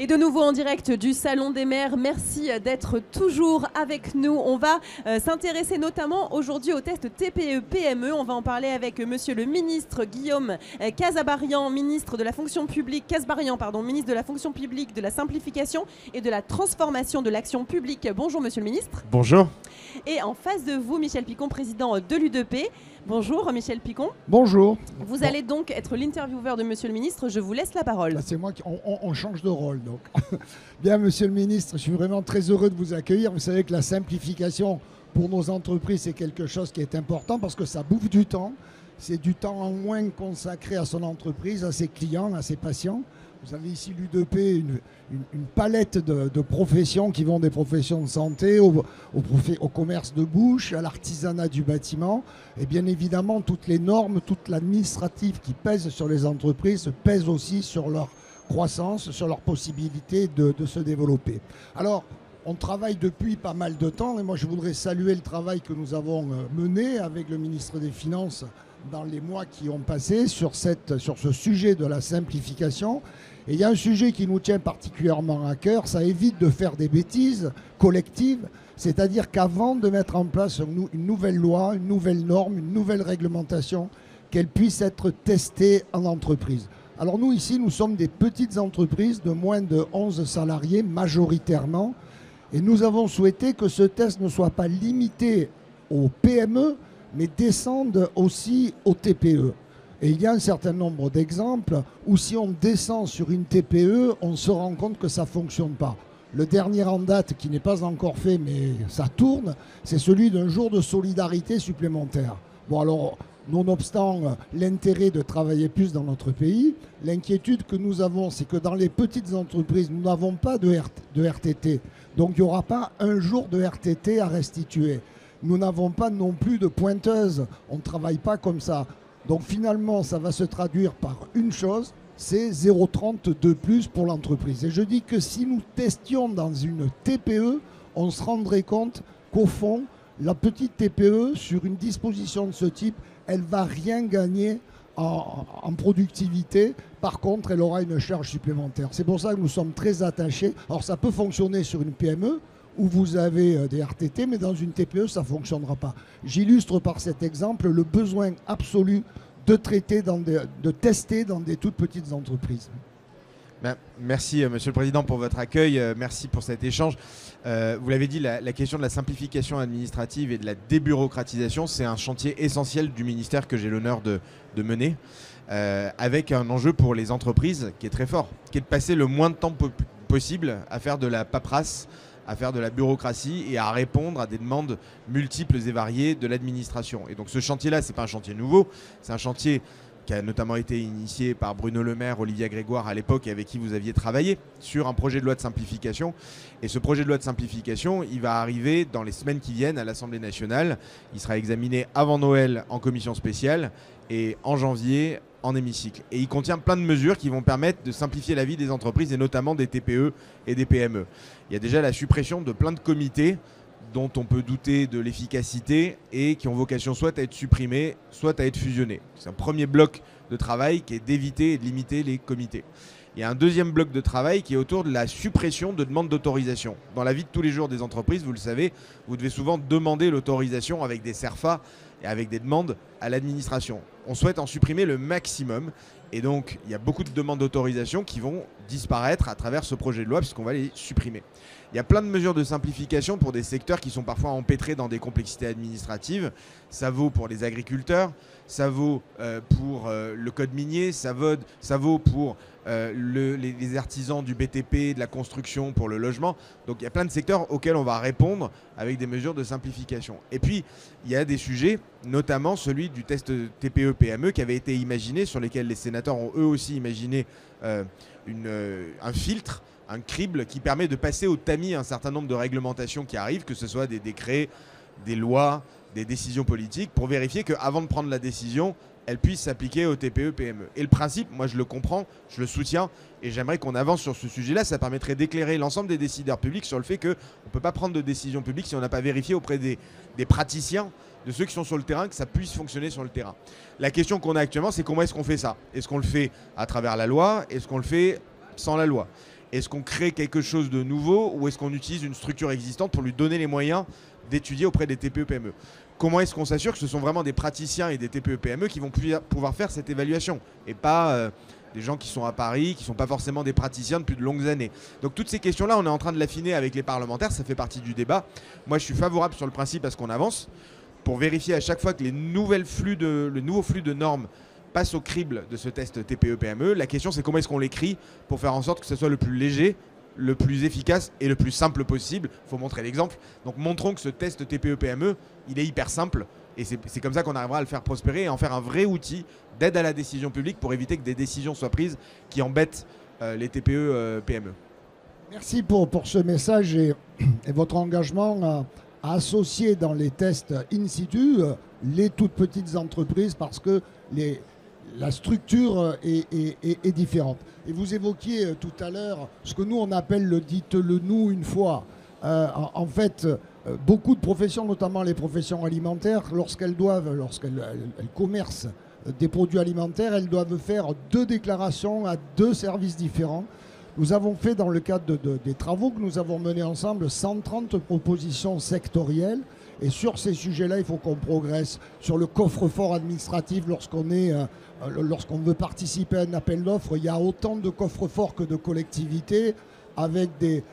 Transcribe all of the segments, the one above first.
de nouveau en direct du Salon des maires. Merci d'être toujours avec nous. On va s'intéresser notamment aujourd'hui au test TPE-PME. On va en parler avec monsieur le ministre Guillaume Kasbarian, ministre de la fonction publique, ministre de la fonction publique, de la simplification et de la transformation de l'action publique. Bonjour monsieur le ministre. Bonjour. Et en face de vous, Michel Picon, président de l'UDP. Bonjour Michel Picon. Bonjour. Vous allez donc être l'intervieweur de monsieur le ministre. Je vous laisse la parole. C'est moi qui... On change de rôle donc. Bien monsieur le ministre, je suis vraiment très heureux de vous accueillir. Vous savez que la simplification pour nos entreprises, c'est quelque chose qui est important parce que ça bouffe du temps. C'est du temps en moins consacré à son entreprise, à ses clients, à ses patients. Vous avez ici l'UDP, une palette de professions qui vont des professions de santé au commerce de bouche, à l'artisanat du bâtiment. Et bien évidemment, toutes les normes, toute l'administratif qui pèse sur les entreprises pèse aussi sur leur croissance, sur leur possibilité de se développer. Alors, on travaille depuis pas mal de temps et moi je voudrais saluer le travail que nous avons mené avec le ministre des Finances dans les mois qui ont passé sur ce sujet de la simplification. Et il y a un sujet qui nous tient particulièrement à cœur, ça évite de faire des bêtises collectives, c'est-à-dire qu'avant de mettre en place une nouvelle loi, une nouvelle norme, une nouvelle réglementation, qu'elle puisse être testée en entreprise. Alors nous ici, nous sommes des petites entreprises de moins de 11 salariés majoritairement, et nous avons souhaité que ce test ne soit pas limité aux PME, mais descende aussi aux TPE. Et il y a un certain nombre d'exemples où si on descend sur une TPE, on se rend compte que ça ne fonctionne pas. Le dernier en date, qui n'est pas encore fait, mais ça tourne, c'est celui d'un jour de solidarité supplémentaire. Bon alors, nonobstant l'intérêt de travailler plus dans notre pays, l'inquiétude que nous avons, c'est que dans les petites entreprises, nous n'avons pas de RTT. Donc il n'y aura pas un jour de RTT à restituer. Nous n'avons pas non plus de pointeuse, on ne travaille pas comme ça. Donc finalement, ça va se traduire par une chose, c'est 0,30 de plus pour l'entreprise. Et je dis que si nous testions dans une TPE, on se rendrait compte qu'au fond, la petite TPE, sur une disposition de ce type, elle ne va rien gagner en productivité. Par contre, elle aura une charge supplémentaire. C'est pour ça que nous sommes très attachés. Alors ça peut fonctionner sur une PME, où vous avez des RTT, mais dans une TPE, ça ne fonctionnera pas. J'illustre par cet exemple le besoin absolu de tester dans des toutes petites entreprises. Merci Monsieur le Président pour votre accueil, merci pour cet échange. Vous l'avez dit, la question de la simplification administrative et de la débureaucratisation, c'est un chantier essentiel du ministère que j'ai l'honneur de mener, avec un enjeu pour les entreprises qui est très fort, qui est de passer le moins de temps possible à faire de la paperasse, à faire de la bureaucratie et à répondre à des demandes multiples et variées de l'administration. Et donc ce chantier-là, ce n'est pas un chantier nouveau, c'est un chantier qui a notamment été initié par Bruno Le Maire, Olivia Grégoire à l'époque, et avec qui vous aviez travaillé sur un projet de loi de simplification. Et ce projet de loi de simplification, il va arriver dans les semaines qui viennent à l'Assemblée nationale. Il sera examiné avant Noël en commission spéciale et en janvier en hémicycle. Et il contient plein de mesures qui vont permettre de simplifier la vie des entreprises et notamment des TPE et des PME. Il y a déjà la suppression de plein de comités dont on peut douter de l'efficacité et qui ont vocation soit à être supprimés, soit à être fusionnés. C'est un premier bloc de travail qui est d'éviter et de limiter les comités. Il y a un deuxième bloc de travail qui est autour de la suppression de demandes d'autorisation. Dans la vie de tous les jours des entreprises, vous le savez, vous devez souvent demander l'autorisation avec des CERFA et avec des demandes à l'administration. On souhaite en supprimer le maximum. Et donc, il y a beaucoup de demandes d'autorisation qui vont disparaître à travers ce projet de loi puisqu'on va les supprimer. Il y a plein de mesures de simplification pour des secteurs qui sont parfois empêtrés dans des complexités administratives. Ça vaut pour les agriculteurs, ça vaut pour le code minier, ça vaut pour les artisans du BTP, de la construction, pour le logement. Donc il y a plein de secteurs auxquels on va répondre avec des mesures de simplification. Et puis, il y a des sujets, notamment celui du test TPE-PME qui avait été imaginé, sur lesquels les sénateurs ont eux aussi imaginé un filtre, un crible qui permet de passer au tamis un certain nombre de réglementations qui arrivent, que ce soit des décrets, des lois, des décisions politiques, pour vérifier qu'avant de prendre la décision, elle puisse s'appliquer aux TPE-PME. Et le principe, moi je le comprends, je le soutiens, et j'aimerais qu'on avance sur ce sujet-là. Ça permettrait d'éclairer l'ensemble des décideurs publics sur le fait qu'on ne peut pas prendre de décision publique si on n'a pas vérifié auprès des praticiens, de ceux qui sont sur le terrain, que ça puisse fonctionner sur le terrain. La question qu'on a actuellement, c'est comment est-ce qu'on fait ça? Est-ce qu'on le fait à travers la loi? Est-ce qu'on le fait sans la loi? Est-ce qu'on crée quelque chose de nouveau ou est-ce qu'on utilise une structure existante pour lui donner les moyens d'étudier auprès des TPE-PME? Comment est-ce qu'on s'assure que ce sont vraiment des praticiens et des TPE-PME qui vont pouvoir faire cette évaluation et pas des gens qui sont à Paris, qui ne sont pas forcément des praticiens depuis de longues années? Donc toutes ces questions-là, on est en train de l'affiner avec les parlementaires, ça fait partie du débat. Moi, je suis favorable sur le principe à ce qu'on avance pour vérifier à chaque fois que le nouveau flux de normes passe au crible de ce test TPE-PME. La question, c'est comment est-ce qu'on l'écrit pour faire en sorte que ce soit le plus léger, le plus efficace et le plus simple possible. Il faut montrer l'exemple. Donc montrons que ce test TPE-PME, il est hyper simple et c'est comme ça qu'on arrivera à le faire prospérer et en faire un vrai outil d'aide à la décision publique pour éviter que des décisions soient prises qui embêtent les TPE-PME. Merci pour ce message et votre engagement à associer dans les tests in situ les toutes petites entreprises parce que la structure est différente. Et vous évoquiez tout à l'heure ce que nous on appelle le dites-le nous une fois. En fait, beaucoup de professions, notamment les professions alimentaires, lorsqu'elles commercent des produits alimentaires, elles doivent faire 2 déclarations à 2 services différents. Nous avons fait dans le cadre des travaux que nous avons menés ensemble 130 propositions sectorielles. Et sur ces sujets-là, il faut qu'on progresse. Sur le coffre-fort administratif, lorsqu'on veut participer à un appel d'offres, il y a autant de coffres-forts que de collectivités avec des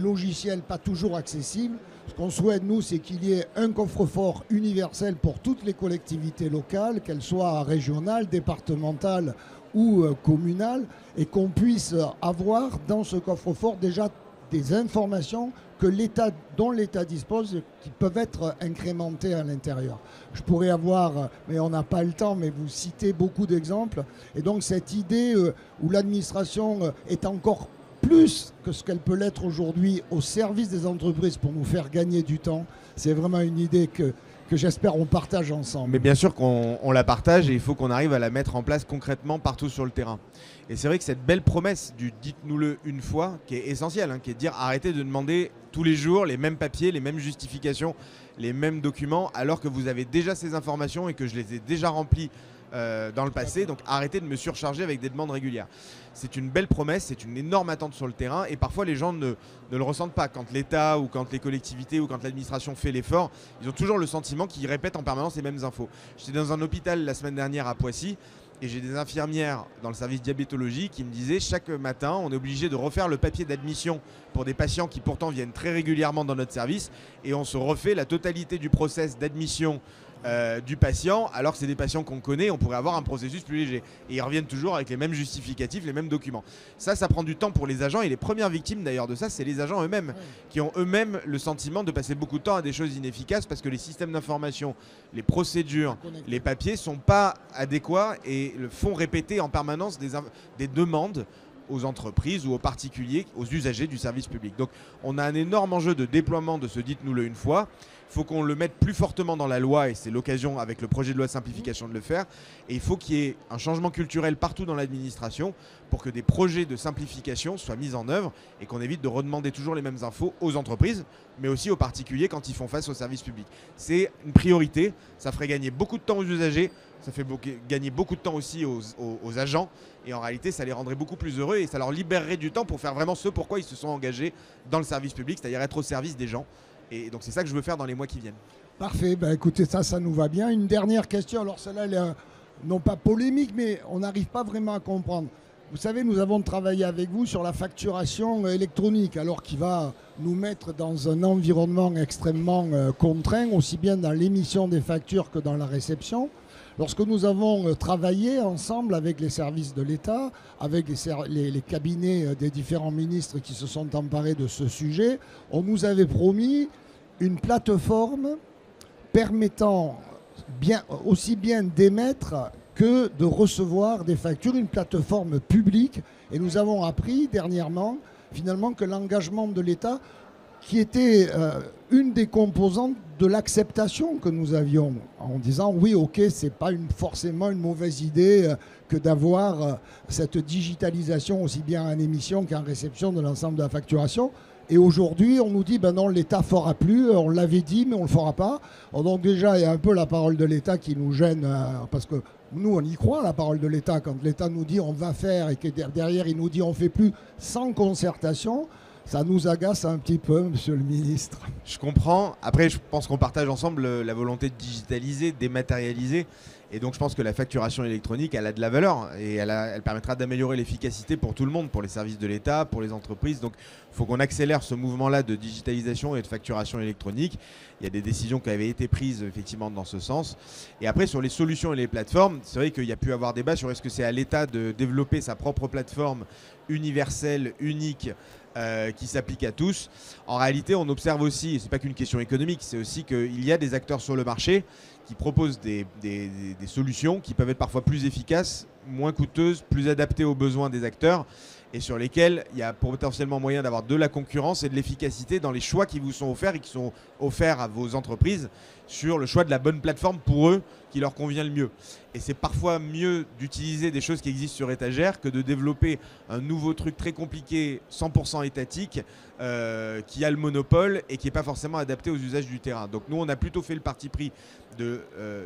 logiciels pas toujours accessibles. Ce qu'on souhaite, nous, c'est qu'il y ait un coffre-fort universel pour toutes les collectivités locales, qu'elles soient régionales, départementales ou communales, et qu'on puisse avoir dans ce coffre-fort déjà des informations dont l'État dispose, qui peuvent être incrémentées à l'intérieur. Je pourrais avoir, mais on n'a pas le temps, mais vous citez beaucoup d'exemples. Et donc cette idée où l'administration est encore plus que ce qu'elle peut l'être aujourd'hui au service des entreprises pour nous faire gagner du temps, c'est vraiment une idée que j'espère on partage ensemble. Mais bien sûr qu'on la partage et il faut qu'on arrive à la mettre en place concrètement partout sur le terrain. Et c'est vrai que cette belle promesse du « dites-nous-le une fois » qui est essentielle, qui est de dire arrêtez de demander tous les jours les mêmes papiers, les mêmes justifications, les mêmes documents alors que vous avez déjà ces informations et que je les ai déjà remplies dans le passé. Donc arrêtez de me surcharger avec des demandes régulières. C'est une belle promesse, c'est une énorme attente sur le terrain et parfois les gens ne le ressentent pas. Quand l'État ou quand les collectivités ou quand l'administration fait l'effort, ils ont toujours le sentiment qu'ils répètent en permanence les mêmes infos. J'étais dans un hôpital la semaine dernière à Poissy et j'ai des infirmières dans le service diabétologie qui me disaient chaque matin on est obligé de refaire le papier d'admission pour des patients qui pourtant viennent très régulièrement dans notre service et on se refait la totalité du process d'admission du patient, alors que c'est des patients qu'on connaît, on pourrait avoir un processus plus léger. Et ils reviennent toujours avec les mêmes justificatifs, les mêmes documents. Ça prend du temps pour les agents et les premières victimes d'ailleurs de ça, c'est les agents eux-mêmes, qui ont eux-mêmes le sentiment de passer beaucoup de temps à des choses inefficaces parce que les systèmes d'information, les procédures, les papiers ne sont pas adéquats et font répéter en permanence des demandes aux entreprises ou aux particuliers, aux usagers du service public. Donc on a un énorme enjeu de déploiement de ce dites-nous-le une fois. Il faut qu'on le mette plus fortement dans la loi et c'est l'occasion avec le projet de loi de simplification de le faire. Et il faut qu'il y ait un changement culturel partout dans l'administration pour que des projets de simplification soient mis en œuvre et qu'on évite de redemander toujours les mêmes infos aux entreprises, mais aussi aux particuliers quand ils font face au service public. C'est une priorité, ça ferait gagner beaucoup de temps aux usagers, ça fait gagner beaucoup de temps aussi aux agents et en réalité ça les rendrait beaucoup plus heureux et ça leur libérerait du temps pour faire vraiment ce pourquoi ils se sont engagés dans le service public, c'est-à-dire être au service des gens. Et donc c'est ça que je veux faire dans les mois qui viennent. Parfait, écoutez, ça nous va bien. Une dernière question, alors celle-là elle est non pas polémique, mais on n'arrive pas vraiment à comprendre. Vous savez, nous avons travaillé avec vous sur la facturation électronique, alors qui va nous mettre dans un environnement extrêmement contraint, aussi bien dans l'émission des factures que dans la réception. Lorsque nous avons travaillé ensemble avec les services de l'État, avec les cabinets des différents ministres qui se sont emparés de ce sujet, on nous avait promis une plateforme permettant aussi bien d'émettre que de recevoir des factures, une plateforme publique. Et nous avons appris dernièrement, finalement, que l'engagement de l'État, qui était une des composantes de l'acceptation que nous avions, en disant oui, ok, c'est pas forcément une mauvaise idée que d'avoir cette digitalisation aussi bien en émission qu'en réception de l'ensemble de la facturation. Et aujourd'hui, on nous dit, ben non, l'État ne fera plus, on l'avait dit, mais on ne le fera pas. Donc déjà, il y a un peu la parole de l'État qui nous gêne, parce que nous, on y croit, la parole de l'État. Quand l'État nous dit on va faire et que derrière, il nous dit on ne fait plus sans concertation, ça nous agace un petit peu, monsieur le ministre. Je comprends. Après, je pense qu'on partage ensemble la volonté de digitaliser, dématérialiser. Et donc, je pense que la facturation électronique, elle a de la valeur et elle permettra d'améliorer l'efficacité pour tout le monde, pour les services de l'État, pour les entreprises. Donc, il faut qu'on accélère ce mouvement-là de digitalisation et de facturation électronique. Il y a des décisions qui avaient été prises effectivement dans ce sens. Et après, sur les solutions et les plateformes, c'est vrai qu'il y a pu avoir débat sur est-ce que c'est à l'État de développer sa propre plateforme universelle, unique, qui s'applique à tous. En réalité, on observe aussi, et ce n'est pas qu'une question économique, c'est aussi qu'il y a des acteurs sur le marché qui proposent des solutions qui peuvent être parfois plus efficaces, moins coûteuses, plus adaptées aux besoins des acteurs et sur lesquels il y a potentiellement moyen d'avoir de la concurrence et de l'efficacité dans les choix qui vous sont offerts et qui sont offerts à vos entreprises sur le choix de la bonne plateforme pour eux qui leur convient le mieux. Et c'est parfois mieux d'utiliser des choses qui existent sur étagère que de développer un nouveau truc très compliqué, 100% étatique, qui a le monopole et qui n'est pas forcément adapté aux usages du terrain. Donc nous, on a plutôt fait le parti pris de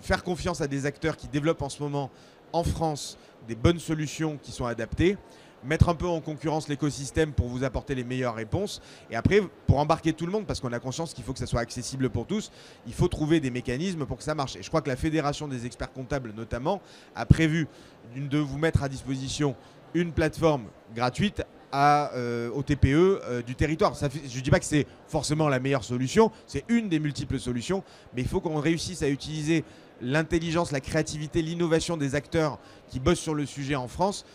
faire confiance à des acteurs qui développent en ce moment en France des bonnes solutions qui sont adaptées, mettre un peu en concurrence l'écosystème pour vous apporter les meilleures réponses. Et après, pour embarquer tout le monde, parce qu'on a conscience qu'il faut que ça soit accessible pour tous, il faut trouver des mécanismes pour que ça marche. Et je crois que la Fédération des experts comptables, notamment, a prévu de vous mettre à disposition une plateforme gratuite au TPE du territoire. Je ne dis pas que c'est forcément la meilleure solution, c'est une des multiples solutions, mais il faut qu'on réussisse à utiliser l'intelligence, la créativité, l'innovation des acteurs qui bossent sur le sujet en France.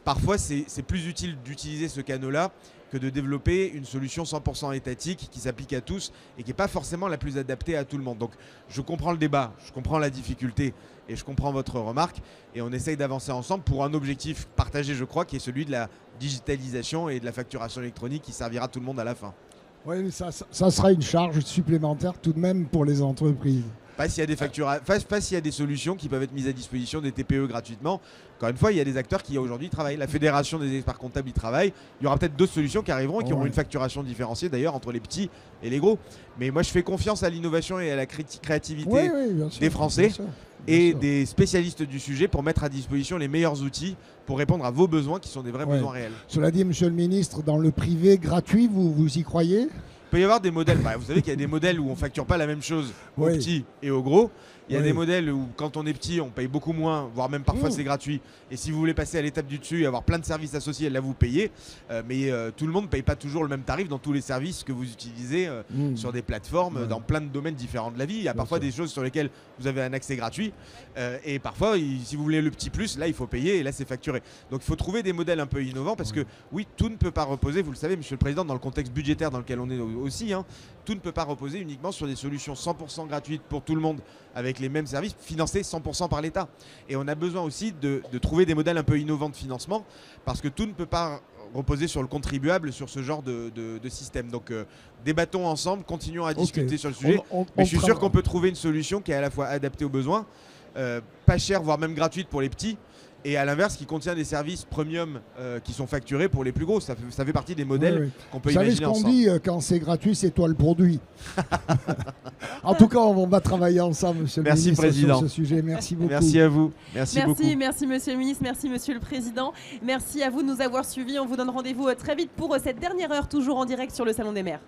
Parfois, c'est plus utile d'utiliser ce canal-là que de développer une solution 100% étatique qui s'applique à tous et qui n'est pas forcément la plus adaptée à tout le monde. Donc, je comprends le débat, je comprends la difficulté et je comprends votre remarque. Et on essaye d'avancer ensemble pour un objectif partagé, je crois, qui est celui de la digitalisation et de la facturation électronique qui servira tout le monde à la fin. Oui, mais ça sera une charge supplémentaire tout de même pour les entreprises. Pas s'il y a des solutions qui peuvent être mises à disposition des TPE gratuitement. Encore une fois, il y a des acteurs qui aujourd'hui travaillent. La Fédération des experts comptables y travaille. Il y aura peut-être d'autres solutions qui arriveront et qui auront une facturation différenciée d'ailleurs entre les petits et les gros. Mais moi, je fais confiance à l'innovation et à la créativité des Français et des spécialistes du sujet pour mettre à disposition les meilleurs outils pour répondre à vos besoins qui sont des vrais besoins réels. Cela dit, monsieur le ministre, dans le privé gratuit, vous y croyez ? Il peut y avoir des modèles, vous savez qu'il y a des modèles où on ne facture pas la même chose aux petits et aux gros. Il y a des modèles où quand on est petit, on paye beaucoup moins, voire même parfois c'est gratuit. Et si vous voulez passer à l'étape du dessus et avoir plein de services associés, là vous payez. Mais tout le monde ne paye pas toujours le même tarif dans tous les services que vous utilisez sur des plateformes, dans plein de domaines différents de la vie. Il y a parfois des choses sur lesquelles vous avez un accès gratuit. Et parfois, si vous voulez le petit plus, là il faut payer et là c'est facturé. Donc il faut trouver des modèles un peu innovants parce que oui, tout ne peut pas reposer, vous le savez Monsieur le Président, dans le contexte budgétaire dans lequel on est aussi, tout ne peut pas reposer uniquement sur des solutions 100% gratuites pour tout le monde avec les mêmes services financés 100% par l'État. Et on a besoin aussi de trouver des modèles un peu innovants de financement parce que tout ne peut pas reposer sur le contribuable sur ce genre de système. Donc débattons ensemble, continuons à discuter sur le sujet. Mais je suis sûr qu'on peut trouver une solution qui est à la fois adaptée aux besoins, pas chère, voire même gratuite pour les petits, et à l'inverse qui contient des services premium qui sont facturés pour les plus gros. Ça fait partie des modèles qu'on peut imaginer ensemble. Vous savez ce qu'on dit, quand c'est gratuit, c'est toi le produit. En tout cas, on va travailler ensemble, monsieur le ministre, Président. sur ce sujet. Merci beaucoup. Merci à vous. Merci beaucoup. Merci monsieur le ministre, merci monsieur le Président. Merci à vous de nous avoir suivis. On vous donne rendez-vous très vite pour cette dernière heure, toujours en direct sur le Salon des maires.